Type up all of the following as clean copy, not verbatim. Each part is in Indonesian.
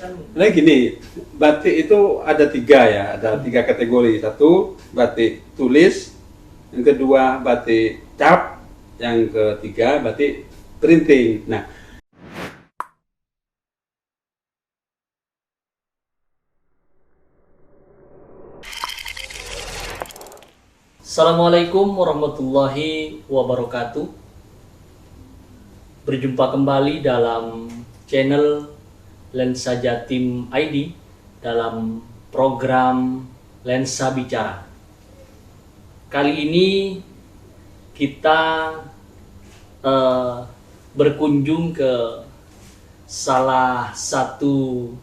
kan. Nah gini, batik itu ada tiga ya, ada tiga kategori. Satu batik tulis, yang kedua batik cap, yang ketiga batik printing. Nah, Assalamualaikum warahmatullahi wabarakatuh. Berjumpa kembali dalam channel Lensa Jatim ID dalam program Lensa Bicara. Kali ini kita berkunjung ke salah satu,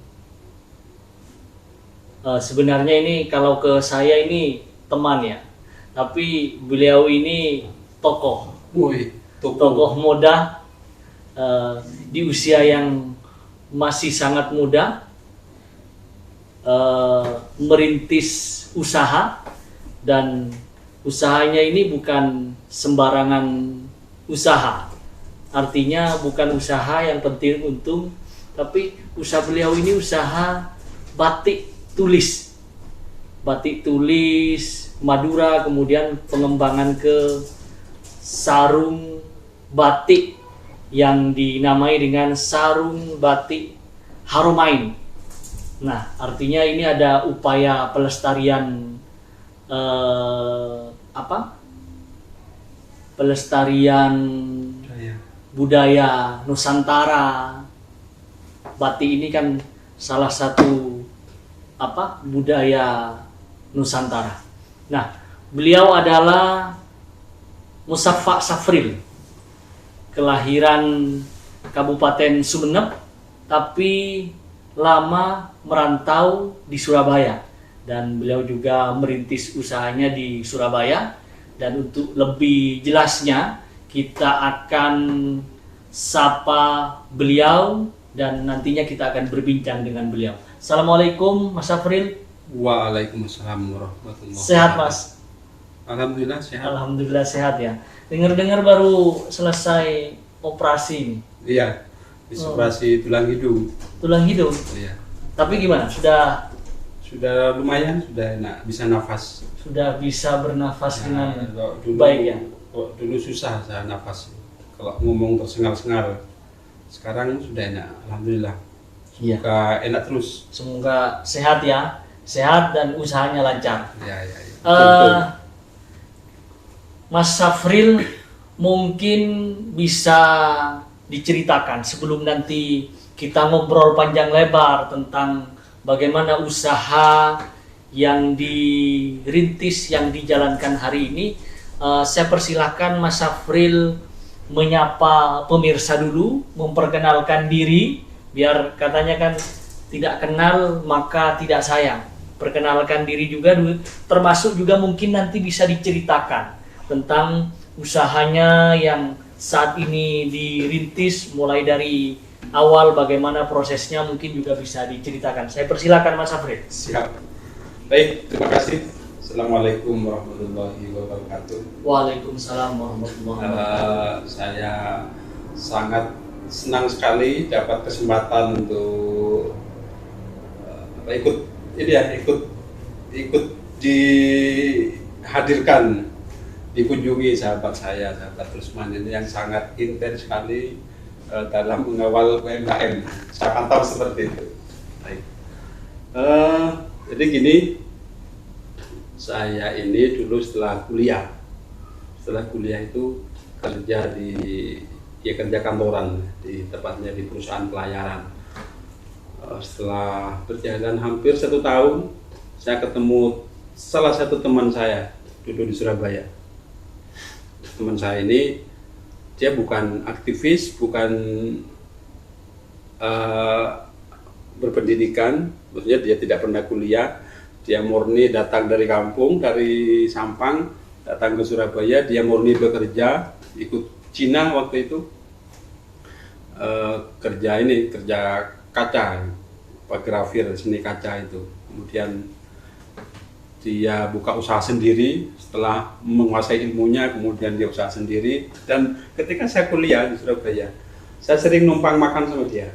sebenarnya ini kalau ke saya ini teman ya, tapi beliau ini tokoh muda di usia yang masih sangat muda, merintis usaha, dan usahanya ini bukan sembarangan usaha. Artinya bukan usaha yang penting untung, tapi usaha beliau ini usaha batik tulis. Batik tulis Madura, kemudian pengembangan ke sarung batik yang dinamai dengan sarung batik Haromain. Nah, artinya ini ada upaya pelestarian pelestarian budaya Nusantara. Batik ini kan salah satu budaya Nusantara. Nah, beliau adalah Musaffa Safril, kelahiran Kabupaten Sumeneb, tapi lama merantau di Surabaya, dan beliau juga merintis usahanya di Surabaya. Dan untuk lebih jelasnya kita akan sapa beliau dan nantinya kita akan berbincang dengan beliau. Assalamualaikum Mas Safril. Waalaikumsalam warahmatullahi wabarakatuh. Sehat Mas? Alhamdulillah sehat. Alhamdulillah sehat ya. Dengar-dengar baru selesai operasi. Iya, operasi tulang hidung. Tulang hidung. Iya. Tapi gimana? Sudah Lumayan, sudah enak, bisa nafas. Sudah bisa bernafas dengan dulu, baik ya. Dulu susah saya nafas. Kalau ngomong tersengal-sengal. Sekarang sudah enak, alhamdulillah. Iya. Semoga enak terus. Semoga sehat ya. Sehat dan usahanya lancar. Iya. Mas Safril, mungkin bisa diceritakan sebelum nanti kita ngobrol panjang lebar tentang bagaimana usaha yang dirintis, yang dijalankan hari ini. Saya persilahkan Mas Safril menyapa pemirsa dulu, memperkenalkan diri, biar katanya kan tidak kenal maka tidak sayang. Perkenalkan diri juga dulu, termasuk juga mungkin nanti bisa diceritakan tentang usahanya yang saat ini dirintis, mulai dari awal bagaimana prosesnya, mungkin juga bisa diceritakan. Saya persilakan Mas Safril. Siap. Baik, terima kasih. Assalamualaikum warahmatullahi wabarakatuh. Waalaikumsalam warahmatullahi wabarakatuh. Saya sangat senang sekali dapat kesempatan untuk ikut dihadirkan, dikunjungi sahabat saya, sahabat Rusman ini yang sangat intens sekali dalam mengawal UMKM. Saya pantau seperti itu. Baik. Jadi gini, saya ini dulu setelah kuliah itu kerja kantoran, tepatnya di perusahaan pelayaran. Setelah berjalan hampir 1 tahun, saya ketemu salah satu teman saya dulu di Surabaya. Teman saya ini dia bukan aktivis, bukan berpendidikan, maksudnya dia tidak pernah kuliah. Dia murni datang dari kampung, dari Sampang, datang ke Surabaya. Dia murni bekerja, ikut Cina waktu itu, kerja kaca, grafir, seni kaca itu. Kemudian dia buka usaha sendiri. Setelah menguasai ilmunya, kemudian dia usaha sendiri. Dan ketika saya kuliah di Surabaya, saya sering numpang makan sama dia.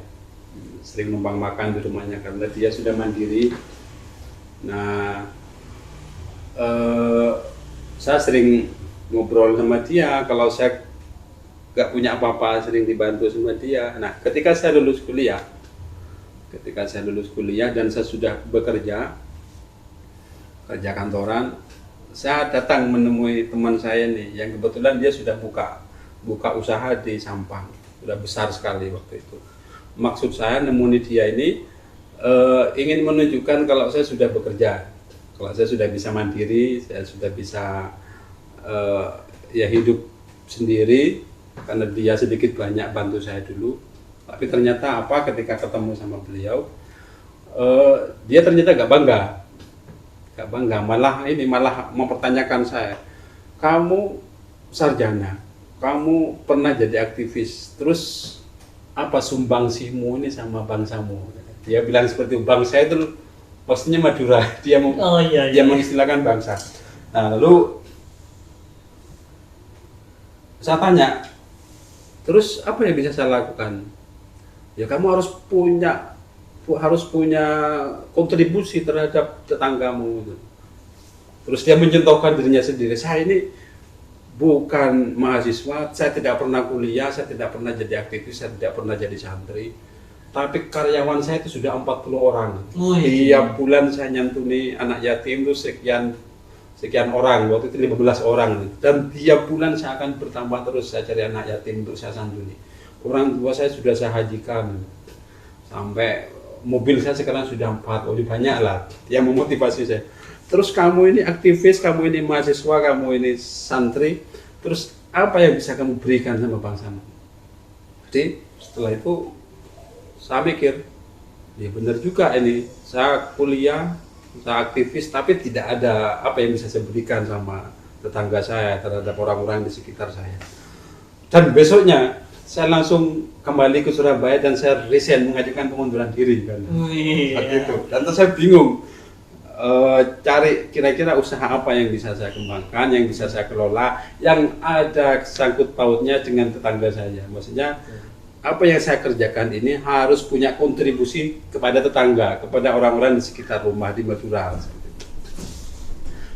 sering numpang makan di rumahnya karena dia sudah mandiri. Nah, saya sering ngobrol sama dia. Kalau saya nggak punya apa-apa, sering dibantu sama dia. Nah, ketika saya lulus kuliah dan saya sudah bekerja, kerja kantoran, saya datang menemui teman saya nih, yang kebetulan dia sudah buka usaha di Sampang, sudah besar sekali waktu itu. Maksud saya nemuni dia ini ingin menunjukkan kalau saya sudah bekerja, kalau saya sudah bisa mandiri, saya sudah bisa ya hidup sendiri, karena dia sedikit banyak bantu saya dulu. Tapi ternyata ketika ketemu sama beliau, dia ternyata gak bangga, malah mempertanyakan saya, kamu sarjana, kamu pernah jadi aktivis, terus apa sumbangsimu ini sama bangsamu? Dia bilang seperti itu. Bangsa itu maksudnya Madura, dia mengistilahkan bangsa. Nah, lalu saya tanya, terus apa yang bisa saya lakukan? Ya kamu harus punya kontribusi terhadap tetanggamu. Terus dia mencontohkan dirinya sendiri, saya ini bukan mahasiswa, saya tidak pernah kuliah, saya tidak pernah jadi aktivis, saya tidak pernah jadi santri, tapi karyawan saya itu sudah 40 orang. Tiap bulan saya nyantuni anak yatim itu sekian orang, waktu itu 15 orang, dan tiap bulan saya akan bertambah terus, saya cari anak yatim untuk saya santuni. Orang tua saya sudah saya hajikan, sampai mobil saya sekarang sudah 4, lebih banyak lah. Yang memotivasi saya, terus kamu ini aktivis, kamu ini mahasiswa, kamu ini santri, terus apa yang bisa kamu berikan sama bangsamu? Jadi setelah itu saya mikir, ya benar juga ini, saya kuliah, saya aktivis, tapi tidak ada apa yang bisa saya berikan sama tetangga saya, terhadap orang-orang di sekitar saya. Dan besoknya saya langsung kembali ke Surabaya dan saya resign, mengajukan pengunduran diri kan. Itu. Dan terus saya bingung cari kira-kira usaha apa yang bisa saya kembangkan, yang bisa saya kelola, yang ada sangkut pautnya dengan tetangga saya. Maksudnya apa yang saya kerjakan ini harus punya kontribusi kepada tetangga, kepada orang-orang di sekitar rumah di Madura.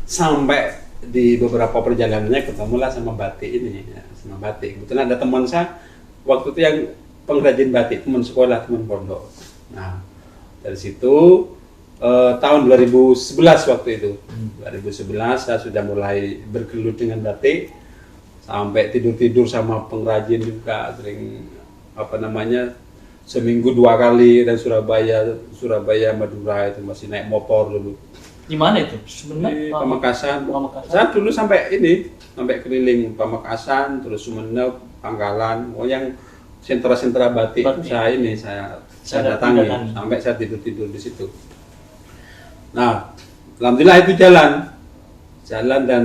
Sampai di beberapa perjalanannya ketemulah sama batik ini, ya, sama batik. Kebetulan ada teman saya waktu itu yang pengrajin batik, teman sekolah, teman pondok. Nah, dari situ tahun 2011 waktu itu, 2011 saya sudah mulai bergelut dengan batik, sampai tidur sama pengrajin juga, sering seminggu 2 kali, dan Surabaya Madura itu masih naik motor dulu. Di mana itu? Di Pamekasan. Saya dulu sampai keliling Pamekasan, terus Sumeneb, Pangkalan, yang sentra-sentra batik. Saya datangi, sampai saya tidur di situ. Nah, alhamdulillah itu jalan dan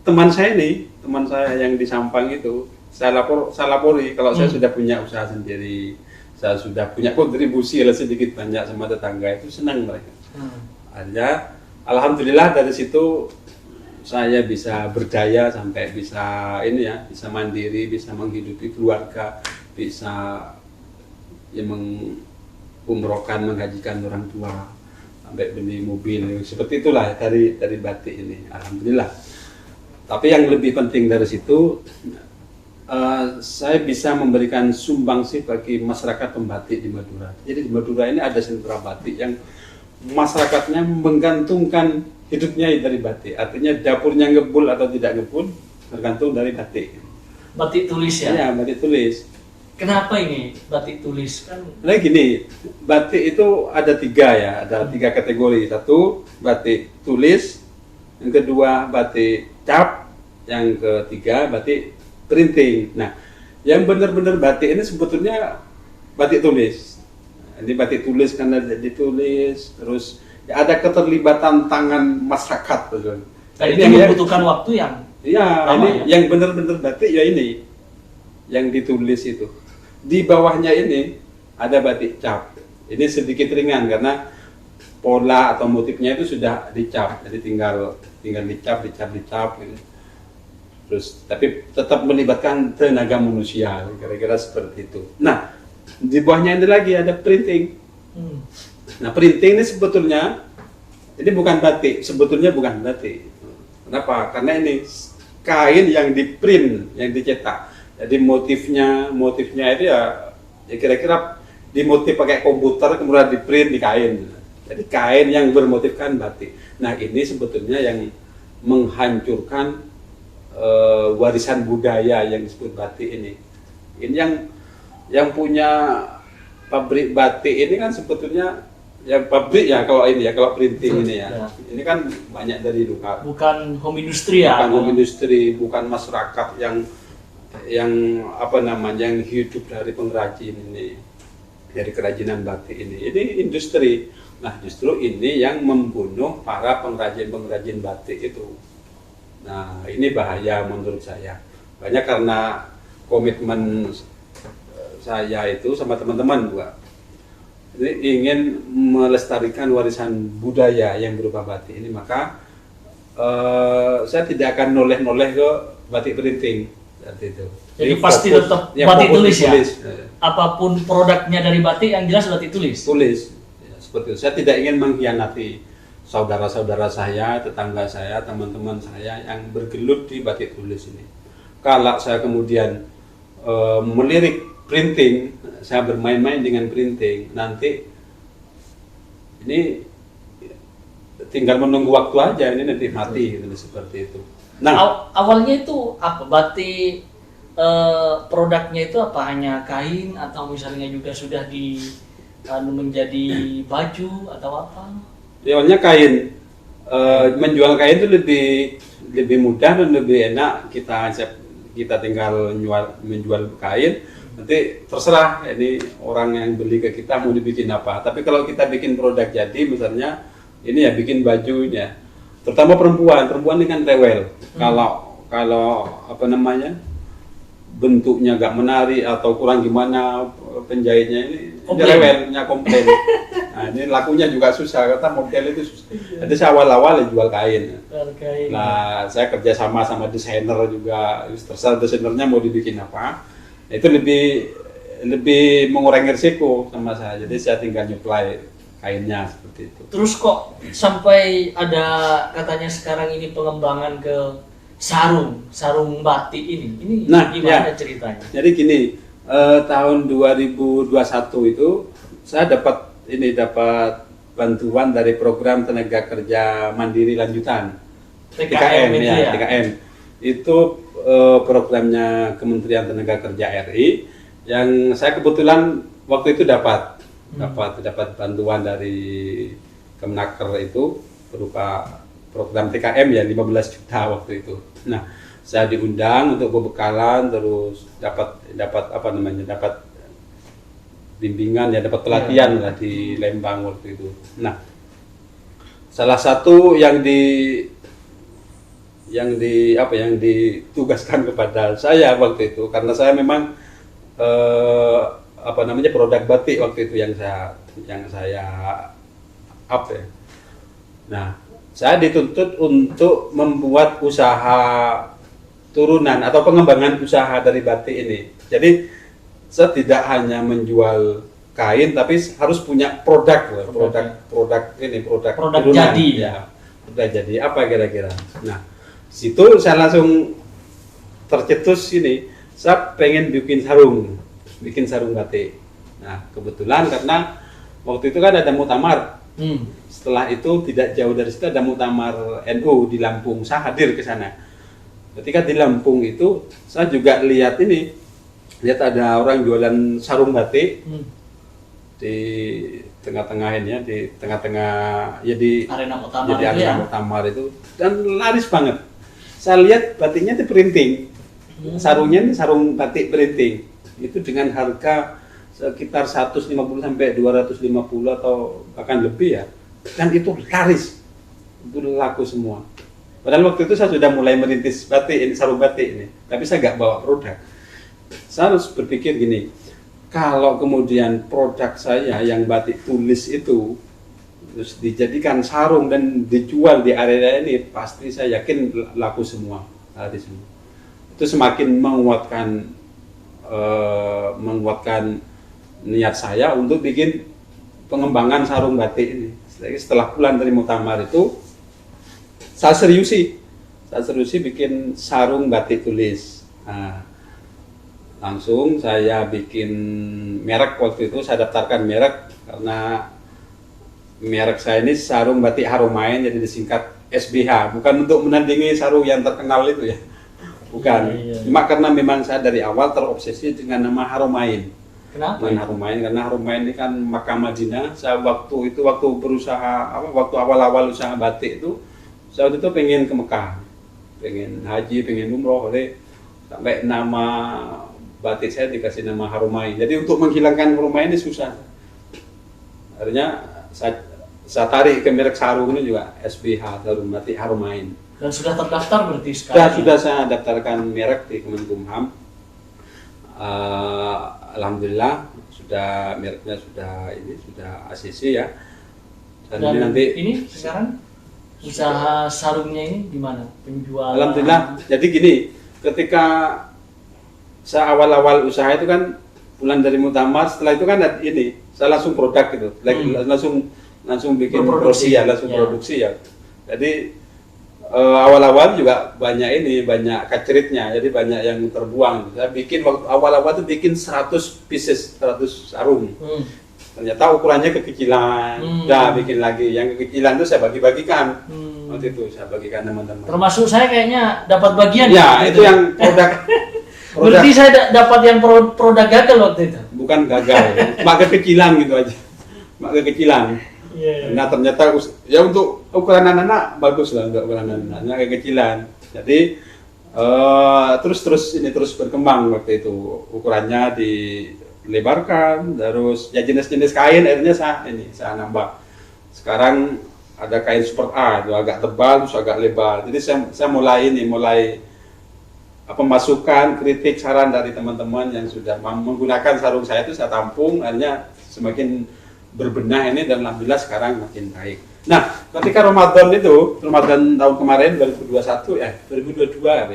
teman saya yang di Sampang itu, saya lapori kalau saya sudah punya usaha sendiri, saya sudah punya kontribusi sedikit banyak sama tetangga, itu senang mereka. Akhirnya alhamdulillah dari situ saya bisa berdaya sampai bisa bisa mandiri, bisa menghidupi keluarga, bisa umrohkan, menghajikan orang tua, sampai beli mobil, seperti itulah dari batik ini, alhamdulillah. Tapi yang lebih penting dari situ, saya bisa memberikan sumbangsi bagi masyarakat pembatik di Madura. Jadi di Madura ini ada sentra batik yang masyarakatnya menggantungkan hidupnya dari batik. Artinya dapurnya ngebul atau tidak ngebul tergantung dari batik. Batik tulis ya? Iya, batik tulis. Kenapa ini batik tulis kan? Nah gini, batik itu ada 3 ya, ada 3 kategori. 1 batik tulis, yang kedua batik cap, yang ketiga batik printing. Nah, yang benar-benar batik ini sebetulnya batik tulis. Ini batik tulis karena ditulis, terus ya ada keterlibatan tangan masyarakat, betul. Nah, ini membutuhkan waktu yang lama, yang benar-benar batik ya ini, yang ditulis itu. Di bawahnya ini ada batik cap. Ini sedikit ringan karena pola atau motifnya itu sudah dicap, jadi tinggal dicap gitu. Terus tapi tetap melibatkan tenaga manusia, kira-kira seperti itu. Nah, Di bawahnya ini lagi ada printing. Nah, printing ini sebetulnya ini bukan batik, sebetulnya bukan batik. Kenapa? Karena ini kain yang di-print, yang dicetak. Jadi motifnya itu ya kira-kira dimotif pakai komputer kemudian di-print di kain. Jadi kain yang bermotifkan batik. Nah, ini sebetulnya yang menghancurkan warisan budaya yang disebut batik ini. Ini yang punya pabrik batik ini kan sebetulnya yang pabrik ya kalau ini ya, kalau printing ini ya. Ini kan banyak dari luar. Bukan home industry ya. Bukan home industry, bukan masyarakat yang apa namanya, yang hidup dari pengrajin ini, dari kerajinan batik ini. Ini industri. Nah, justru ini yang membunuh para pengrajin batik itu. Nah, ini bahaya menurut saya. Banyak karena komitmen saya itu sama teman-teman juga. Ini ingin melestarikan warisan budaya yang berupa batik ini, maka saya tidak akan noleh-noleh ke batik printing seperti itu. Jadi pasti tetap batik tulis ya. Apapun produknya dari batik yang jelas batik tulis. Tulis. Ya, seperti itu. Saya tidak ingin mengkhianati saudara-saudara saya, tetangga saya, teman-teman saya yang bergelut di batik tulis ini. Kalau saya kemudian melirik printing, saya bermain-main dengan printing, nanti ini tinggal menunggu waktu aja, ini nanti mati gitu, seperti itu. Nah, awalnya itu apa? Batik produknya itu apa? Hanya kain atau misalnya juga sudah menjadi baju atau apa? awalnya kain. Menjual kain itu lebih mudah dan lebih enak. Kita tinggal menjual kain, nanti terserah ini orang yang beli ke kita mau dibikin apa. Tapi kalau kita bikin produk jadi, misalnya ini ya bikin baju ini ya, terutama perempuan ini kan rewel. Kalau apa namanya, bentuknya gak menarik atau kurang gimana, penjahitnya ini rewelnya komplain. Nah, ini lakunya juga susah, kata model itu susah. Jadi saya awal-awal jual kain. Nah, saya kerja sama desainer juga, terserah desainernya mau dibikin apa. Itu lebih mengurangi risiko sama saya. Jadi saya tinggal nyuplai kainnya seperti itu. Terus kok sampai ada katanya sekarang ini pengembangan ke sarung batik ini? Ini gimana ceritanya? Jadi gini, tahun 2021 itu saya dapat bantuan dari program tenaga kerja mandiri lanjutan TKM ya. TKM itu programnya Kementerian Tenaga Kerja RI yang saya kebetulan waktu itu dapat bantuan dari Kemenaker itu berupa program TKM ya 15 juta waktu itu. Nah, saya diundang untuk pembekalan, terus dapat bimbingan ya, dapat pelatihan lah di Lembang waktu itu. Nah, salah satu yang ditugaskan kepada saya waktu itu, karena saya memang produk batik waktu itu yang saya up ya. Nah, saya dituntut untuk membuat usaha turunan atau pengembangan usaha dari batik ini. Jadi saya tidak hanya menjual kain, tapi harus punya produk turunan. Jadi ya. Produk jadi apa kira-kira. Nah, situ saya langsung tercetus ini, saya pengen bikin sarung batik. Nah, kebetulan karena waktu itu kan ada muktamar. Setelah itu tidak jauh dari situ ada muktamar NU di Lampung, saya hadir ke sana. Ketika di Lampung itu saya juga lihat ada orang jualan sarung batik di tengah-tengah ini ya, di tengah-tengah ya di arena muktamar itu, dan laris banget. Saya lihat batiknya itu printing, sarungnya ini sarung batik printing, itu dengan harga sekitar 150 sampai 250 atau bahkan lebih ya, dan itu laris, itu laku semua. Padahal waktu itu saya sudah mulai merintis batik ini, sarung batik ini, tapi saya nggak bawa produk. Saya harus berpikir gini, kalau kemudian produk saya yang batik tulis itu terus dijadikan sarung dan dijual di area ini, pasti saya yakin laku semua, laris semua. Itu semakin menguatkan niat saya untuk bikin pengembangan sarung batik ini. Setelah pulang dari muktamar itu saya seriusi bikin sarung batik tulis. Nah, langsung saya bikin merek. Waktu itu saya daftarkan merek karena merek saya ini sarung batik Haromain, jadi disingkat SBH, bukan untuk menandingi sarung yang terkenal itu ya, bukan. Cuma karena memang saya dari awal terobsesi dengan nama Haromain. Kenapa? Dengan Haromain, karena Haromain ini kan Makkah Madinah. Saya waktu berusaha waktu awal-awal usaha batik itu, saya waktu itu pengen ke Mekah, pengen haji, pengen umroh, oleh sampai nama batik saya dikasih nama Haromain. Jadi untuk menghilangkan Haromain ini susah. Akhirnya saya tarik ke merek sarung ini juga SBH, sarung batik Haromain. Dan sudah terdaftar berarti sekarang? Sudah saya daftarkan merek di Kemenkumham. Alhamdulillah sudah mereknya sudah ACC ya. Dan ini nanti sekarang usaha sarungnya ini gimana penjualan? Alhamdulillah. Jadi gini, ketika saya awal-awal usaha itu kan pulang dari muktamar, setelah itu kan saya langsung produk gitu, langsung bikin produksi ya. Jadi awal-awal juga banyak keceritnya, jadi banyak yang terbuang. Saya bikin waktu awal-awal itu bikin 100 pieces, 100 sarung. Ternyata ukurannya kekecilan, bikin lagi. Yang kekecilan itu saya bagi-bagikan. Waktu itu saya bagikan teman-teman. Termasuk saya kayaknya dapat bagian. Ya, itu yang produk. Berarti saya dapat yang produk gagal waktu itu. Bukan gagal, cuma kekecilan gitu aja. Cuma kekecilan. Nah ternyata ya untuk ukuran anak-anak bagus lah, untuk ukuran anak-anak kekecilan. Jadi terus berkembang waktu itu, ukurannya dilebarkan, terus ya jenis-jenis kain akhirnya saya nambah. Sekarang ada kain Super A, itu agak tebal, terus agak lebar. Jadi saya mulai masukan, kritik, saran dari teman-teman yang sudah menggunakan sarung saya itu saya tampung, akhirnya semakin berbenah ini, dan alhamdulillah sekarang makin baik. Nah, ketika Ramadan tahun kemarin 2022 ya.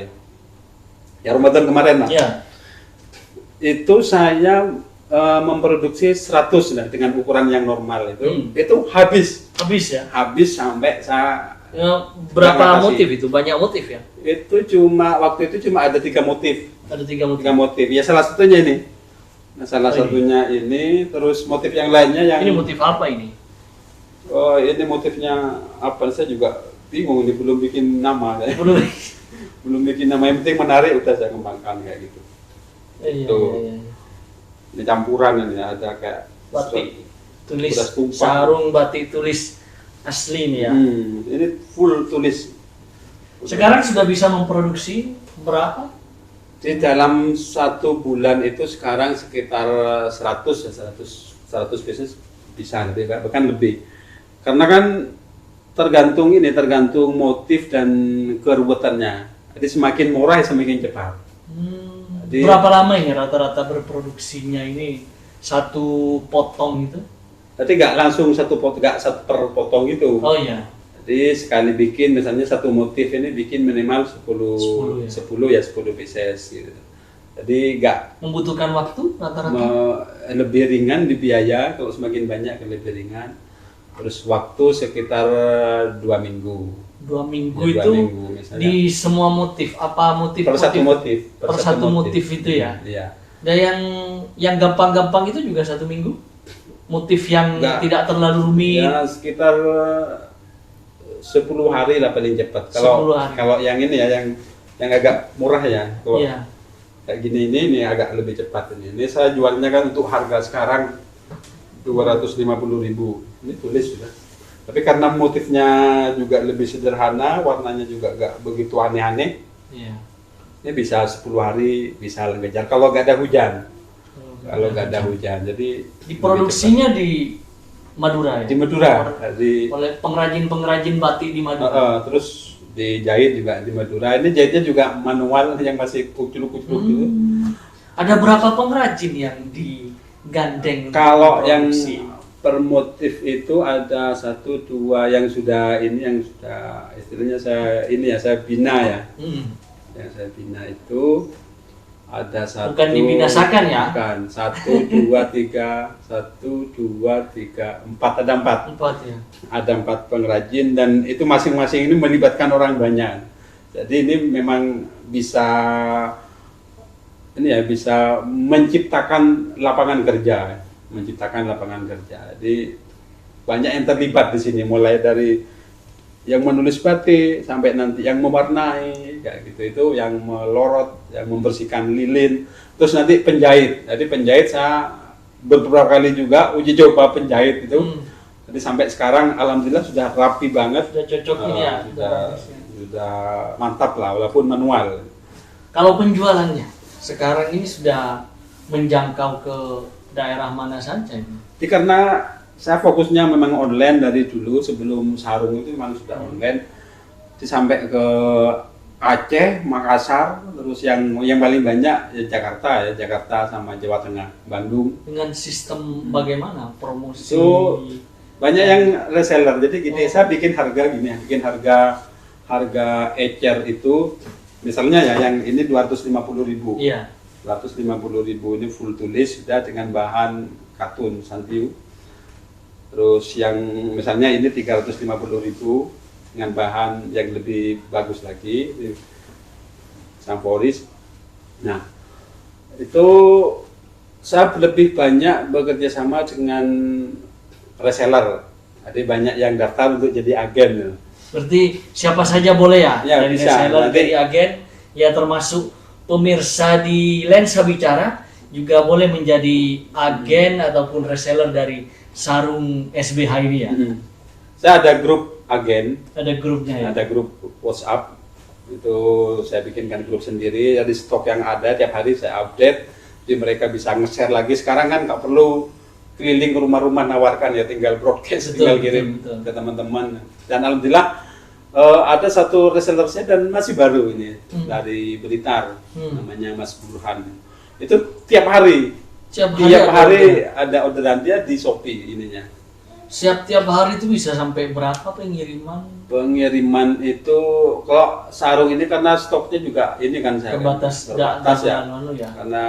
Ya Ramadan kemarin lah. Ya. Itu saya memproduksi 100 lah dengan ukuran yang normal itu. Itu habis ya. Habis sampai saya berapa motif itu? Banyak motif ya? Waktu itu cuma ada 3 motif. Ada 3 motif. 3 motif. Ya salah satunya ini. Nah, satunya ini, terus motif yang lainnya yang ini motif apa ini? Oh, ini motifnya apa? Saya juga bingung, ini belum bikin nama. Belum bikin nama, yang penting menarik udah saya kembangkan kayak gitu. Iya. Ini campuran ini, ada kayak batik tulis, sarung batik tulis asli ini ya. Ini full tulis. Sekarang sudah bisa memproduksi berapa? Di dalam 1 bulan itu sekarang sekitar 100 pieces bisa lebih, bahkan lebih. Karena kan tergantung motif dan keruwetannya. Jadi semakin murah semakin cepat. Jadi, berapa lama ini rata-rata berproduksinya ini satu potong itu? Jadi nggak langsung satu per potong gitu. Oh iya. Jadi sekali bikin misalnya satu motif ini bikin minimal 10 pieces gitu. Jadi nggak membutuhkan waktu rata-rata lebih ringan di biaya, kalau semakin banyak lebih ringan. Terus waktu sekitar 2 minggu. 2 minggu ya, itu 2 minggu, di semua motif, apa motif? Per satu motif itu ya. Iya. Dan yang gampang-gampang itu juga 1 minggu. Motif yang tidak terlalu rumit. Ya sekitar 10 hari lah paling cepat. Kalau yang ini ya, yang agak murah ya. Kalau kayak gini ini agak lebih cepat ini. Ini saya jualnya kan untuk harga sekarang 250.000. Ini tulis sudah. Tapi karena motifnya juga lebih sederhana, warnanya juga nggak begitu aneh-aneh. Iya. Ini bisa 10 hari bisa ngejar kalau nggak ada hujan. Kalau nggak ada hujan, jadi diproduksinya di Madura ya? Di Madura, oleh pengrajin batik di Madura. Terus dijahit juga di Madura. Ini jahitnya juga manual yang masih kucul-kucul gitu. Ada berapa pengrajin yang digandeng? Kalau yang per motif itu ada 1, 2 yang sudah istilahnya saya bina ya. Yang saya bina itu Ada satu. Bukan dibinasakan ya? Bukan. 1, 2, 3, 1, 2, 3, 4, ada 4. 4 ya. Ada 4 pengrajin dan itu masing-masing ini melibatkan orang banyak. Jadi ini memang bisa bisa menciptakan lapangan kerja, Jadi banyak yang terlibat di sini, mulai dari yang menulis batik sampai nanti yang mewarnai kayak gitu, itu yang melorot, yang membersihkan lilin, terus nanti penjahit. Jadi penjahit saya beberapa kali juga uji coba penjahit itu. Jadi sampai sekarang alhamdulillah sudah rapi banget, Sudah cocok ini ya. sudah mantap lah walaupun manual. Kalau penjualannya sekarang ini sudah menjangkau ke daerah mana saja ini? Jadi karena saya fokusnya memang online dari dulu, sebelum sarung itu memang sudah online. Jadi sampai ke Aceh, Makassar, terus yang paling banyak ya Jakarta sama Jawa Tengah, Bandung. Dengan sistem bagaimana promosi? Itu banyak yang reseller. Jadi gini, saya bikin harga ecer itu misalnya ya yang ini 250.000. Iya. 250.000 ini full tulis sudah dengan bahan katun santiu. Terus yang misalnya ini 350.000 dengan bahan yang lebih bagus lagi, Samporis. Nah, itu saya lebih banyak bekerja sama dengan reseller. Jadi banyak yang daftar untuk jadi agen. Berarti siapa saja boleh ya? Ya, dari bisa. reseller, Nanti, dari agen, ya termasuk pemirsa di Lensa Bicara juga boleh menjadi agen ataupun reseller dari sarung SBH ini ya. Saya ada grup agen, Ada grupnya ya. ada grup WhatsApp. Itu saya bikinkan grup sendiri. Jadi stok yang ada tiap hari saya update. Jadi mereka bisa nge-share lagi. Sekarang kan nggak perlu keliling ke rumah-rumah nawarkan ya, tinggal broadcast, tinggal kirim ke teman-teman. Dan alhamdulillah ada satu reseller saya dan masih baru ini dari Blitar, namanya Mas Burhan. Itu tiap hari ada orderan dia di Shopee ininya. Tiap hari itu bisa sampai berapa pengiriman? Pengiriman itu kalau sarung ini karena stoknya juga ini kan saya Terbatas ya. Karena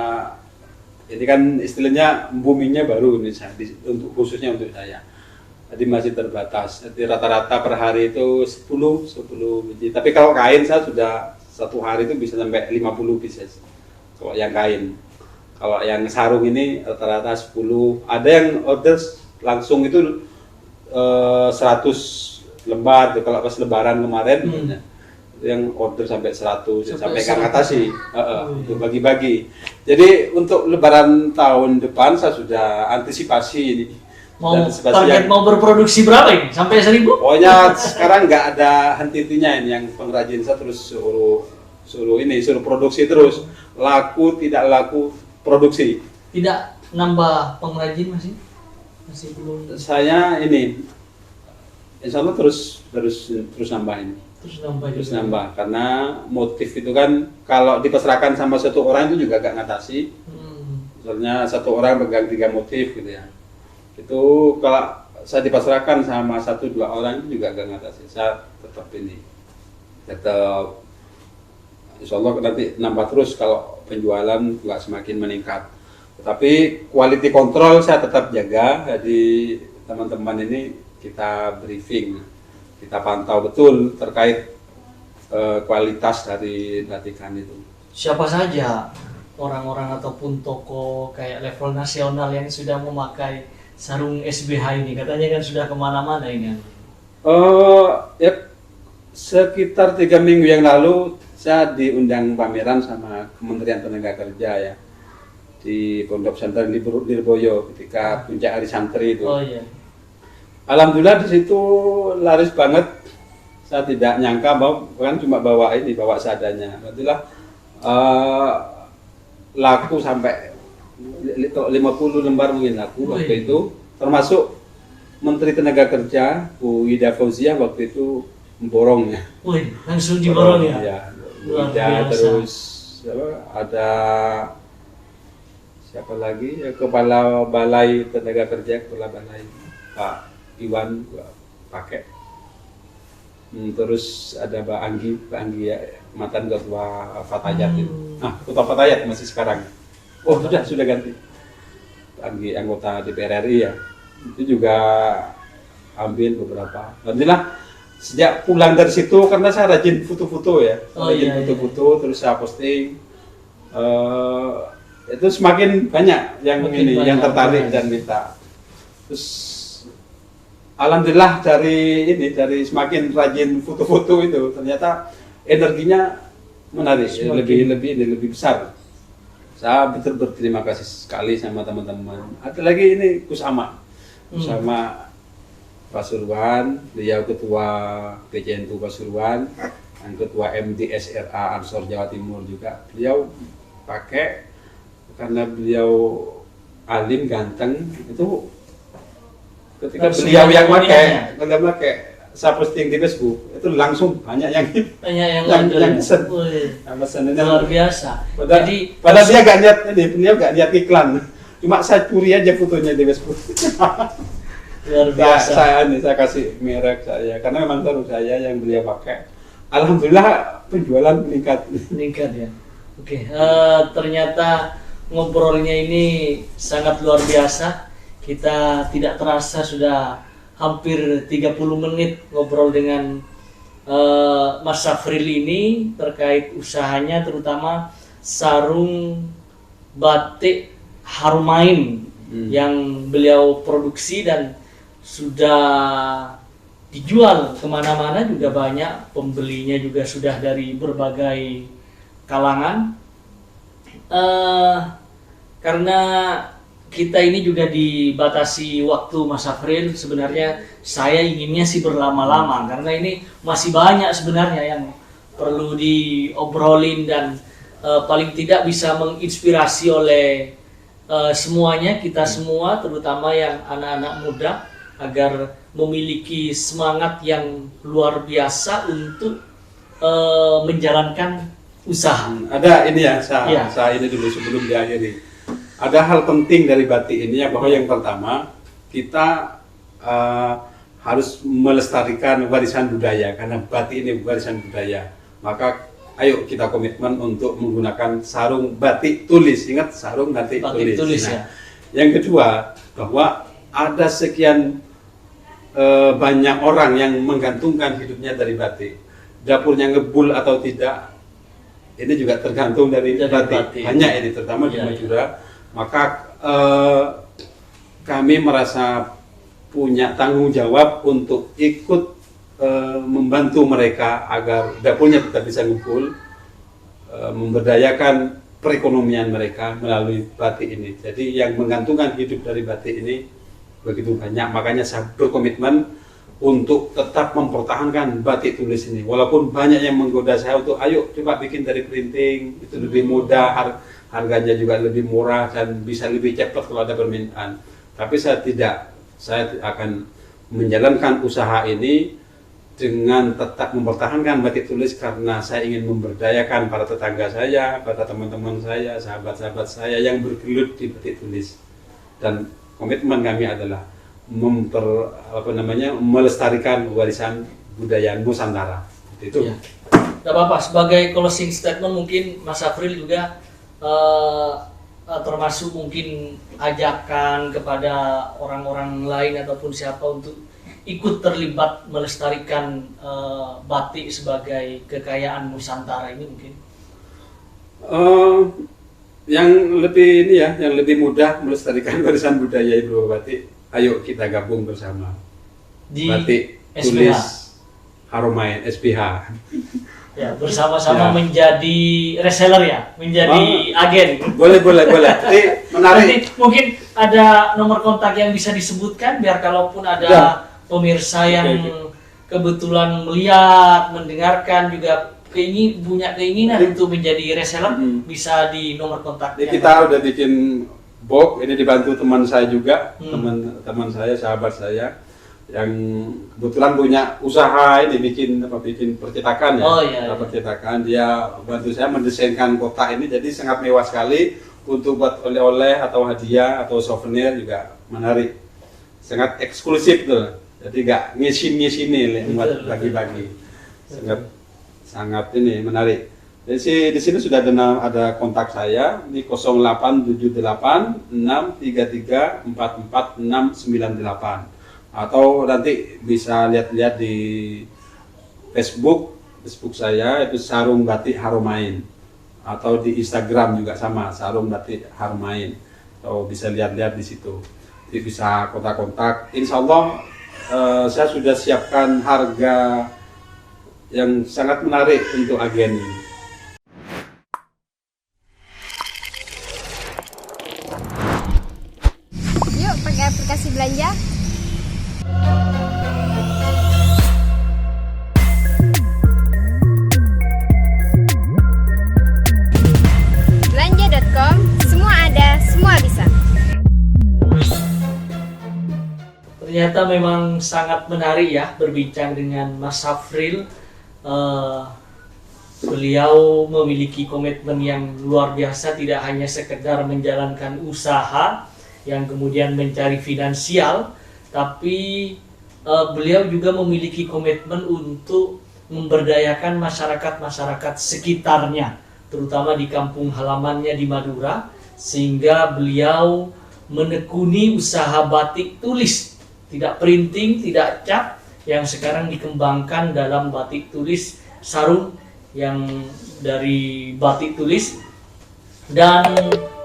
ini kan istilahnya boomingnya baru ini khususnya untuk saya. Jadi masih terbatas. Jadi rata-rata per hari itu 10 biji. Tapi kalau kain saya sudah satu hari itu bisa sampai 50 pieces. Kalau yang kain. Kalau yang sarung ini rata-rata 10. Ada yang order langsung itu 100 lembar. Kalau pas lebaran kemarin yang order sampai 100 sampai ke atas sih untuk bagi-bagi. Jadi untuk lebaran tahun depan saya sudah antisipasi ini. Mau berproduksi berapa ini? Sampai 1000? Pokoknya sekarang nggak ada henti-hentinya ini, yang pengrajin saya terus suruh produksi terus, laku tidak laku produksi. Tidak nambah pengrajin masih belum. Saya ini insya Allah terus nambah ini. Terus nambah karena motif itu kan kalau dipasrahkan sama satu orang itu juga gak ngatasi. Misalnya satu orang pegang 3 motif gitu ya. Itu kalau saya dipasrahkan sama 1-2 orang itu juga gak ngatasi. Saya tetap insya Allah nanti nambah terus kalau penjualan juga semakin meningkat. Tetapi quality control saya tetap jaga. Jadi teman-teman ini kita briefing, kita pantau betul terkait kualitas dari batikan itu. Siapa saja orang-orang ataupun toko kayak level nasional yang sudah memakai sarung SBH ini? Katanya kan sudah kemana-mana ini. Ya sekitar 3 minggu yang lalu saya diundang pameran sama Kementerian Tenaga Kerja ya di Pondok Pesantren Lirboyo ketika puncak hari santri itu. Oh iya. Alhamdulillah di situ laris banget. Saya tidak nyangka bahwa cuma bawa seadanya. Alhamdulillah laku sampai 50 lembar mungkin laku waktu itu. Termasuk Menteri Tenaga Kerja Bu Ida Fauziah waktu itu memborongnya. Wih, langsung diborong ya. Ya. Terus ada siapa lagi ya, Kepala Balai Tenaga Kerja, Kepala Balai Pak Iwan pakai. Terus ada Mbak Anggi ya, mantan ketua Fatayat itu. Nah, ketua Fatayat masih sekarang. Oh, sudah ganti. Mbak Anggi anggota DPR RI ya. Itu juga ambil beberapa. Alhamdulillah sejak pulang dari situ karena saya rajin foto-foto ya. Rajin foto-foto terus saya posting. Itu semakin banyak yang yang tertarik dan minta. Terus alhamdulillah dari semakin rajin foto-foto itu ternyata energinya menarik, lebih besar. Saya betul berterima kasih sekali sama teman-teman. Ada lagi ini Kusama Pasuruan, beliau ketua PCNU Pasuruan, dan ketua MDSRA Ansor Jawa Timur juga. Beliau pakai karena beliau alim, ganteng, itu ketika beliau yang pakai saya posting di Facebook itu langsung banyak yang pesen. Luar biasa. Padahal dia nggak niat beliau nggak niat iklan, cuma saya curi aja fotonya di Facebook. Luar biasa. Saya kasih merek saya karena memang baru saya yang beliau pakai. Alhamdulillah penjualan meningkat ya. Oke, ternyata ngobrolnya ini sangat luar biasa. Kita tidak terasa sudah hampir 30 menit ngobrol dengan Mas Safril ini terkait usahanya, terutama sarung batik Harumain yang beliau produksi dan sudah dijual kemana-mana, juga banyak pembelinya, juga sudah dari berbagai kalangan. Karena kita ini juga dibatasi waktu Mas Safril, sebenarnya saya inginnya sih berlama-lama karena ini masih banyak sebenarnya yang perlu diobrolin dan paling tidak bisa menginspirasi oleh semuanya, kita semua, terutama yang anak-anak muda, agar memiliki semangat yang luar biasa untuk menjalankan usaha. Ada ini ya, saya ini dulu sebelum diakhiri. Ada hal penting dari batik ini ya, bahwa yang pertama kita harus melestarikan warisan budaya, karena batik ini warisan budaya. Maka ayo kita komitmen untuk menggunakan sarung batik tulis. Ingat, sarung batik tulis. Nah, yang kedua, bahwa ada sekian banyak orang yang menggantungkan hidupnya dari batik. Dapurnya ngebul atau tidak, ini juga tergantung dari batik. Banyak ini, terutama di Madura. Maka kami merasa punya tanggung jawab untuk ikut membantu mereka agar dapurnya tetap bisa ngumpul, memberdayakan perekonomian mereka melalui batik ini. Jadi yang menggantungkan hidup dari batik ini begitu banyak, makanya saya berkomitmen untuk tetap mempertahankan batik tulis ini. Walaupun banyak yang menggoda saya untuk ayo coba bikin dari printing, itu lebih mudah, harganya juga lebih murah dan bisa lebih cepat kalau ada permintaan. Tapi saya tidak, saya akan menjalankan usaha ini dengan tetap mempertahankan batik tulis karena saya ingin memberdayakan para tetangga saya, para teman-teman saya, sahabat-sahabat saya yang bergelut di batik tulis. Dan komitmen kami adalah melestarikan warisan budaya Nusantara. Itu. Ya. Tidak apa-apa, sebagai closing statement mungkin Mas Safril juga termasuk mungkin ajakan kepada orang-orang lain ataupun siapa untuk ikut terlibat melestarikan batik sebagai kekayaan Nusantara ini mungkin. Yang lebih ini ya, yang lebih mudah melestarikan warisan budaya itu batik. Ayo kita gabung bersama di batik SPH. Tulis Harumain SPH. Ya, bersama-sama menjadi reseller ya, menjadi agen. Boleh. Jadi menarik. Nanti mungkin ada nomor kontak yang bisa disebutkan biar kalaupun ada pemirsa yang kebetulan melihat, mendengarkan juga punya keinginan untuk menjadi reseller, bisa di nomor kontak. Kita udah bikin box, ini dibantu teman saya juga, teman saya, sahabat saya yang kebetulan punya usaha ini bikin percetakan ya. Percetakan, dia bantu saya mendesainkan kotak ini, jadi sangat mewah sekali untuk buat oleh-oleh atau hadiah atau souvenir, juga menarik. sangat eksklusif tuh. Jadi nggak ngisi-ngisi buat Betul, bagi-bagi. Sangat ini menarik. Jadi di sini sudah ada kontak saya di 0878 633 44 698, atau nanti bisa lihat-lihat di Facebook saya itu Sarung Batik Harumain, atau di Instagram juga sama Sarung Batik Harumain, atau bisa lihat-lihat di situ. Jadi bisa kontak-kontak. Insya Allah saya sudah siapkan harga yang sangat menarik untuk agen ini. Yuk pakai aplikasi belanja. Belanja.com, semua ada, semua bisa. Ternyata memang sangat menarik ya berbincang dengan Mas Safril. Beliau memiliki komitmen yang luar biasa, tidak hanya sekedar menjalankan usaha yang kemudian mencari finansial, tapi beliau juga memiliki komitmen untuk memberdayakan masyarakat-masyarakat sekitarnya, terutama di kampung halamannya di Madura, sehingga beliau menekuni usaha batik tulis, tidak printing, tidak cat, yang sekarang dikembangkan dalam batik tulis sarung yang dari batik tulis. Dan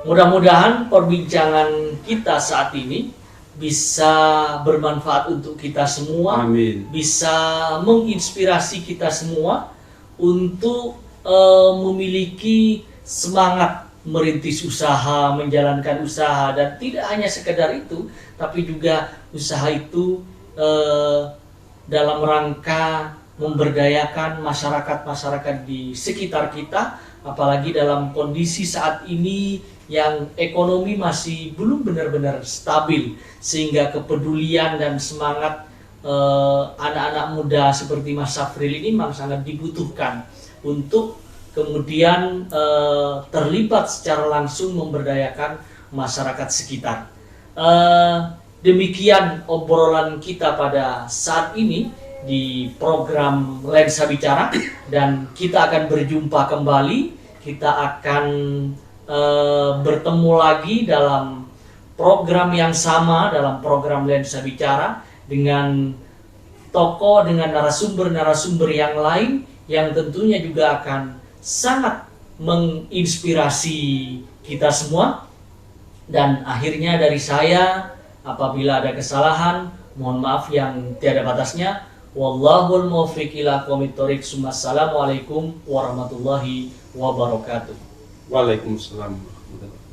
mudah-mudahan perbincangan kita saat ini bisa bermanfaat untuk kita semua. Amin. Bisa menginspirasi kita semua untuk memiliki semangat merintis usaha, menjalankan usaha, dan tidak hanya sekedar itu, tapi juga usaha itu dalam rangka memberdayakan masyarakat-masyarakat di sekitar kita, apalagi dalam kondisi saat ini yang ekonomi masih belum benar-benar stabil, sehingga kepedulian dan semangat anak-anak muda seperti Mas Safril ini memang sangat dibutuhkan untuk kemudian terlibat secara langsung memberdayakan masyarakat sekitar. Demikian obrolan kita pada saat ini di program Lensa Bicara, dan kita akan berjumpa kembali. Kita akan bertemu lagi dalam program yang sama, dalam program Lensa Bicara, dengan tokoh, dengan narasumber-narasumber yang lain yang tentunya juga akan sangat menginspirasi kita semua. Dan akhirnya dari saya, apabila ada kesalahan, mohon maaf yang tiada batasnya. Wallahul muwaffiq ila aqwamit thoriq. Assalamualaikum warahmatullahi wabarakatuh. Waalaikumsalam warahmatullahi wabarakatuh.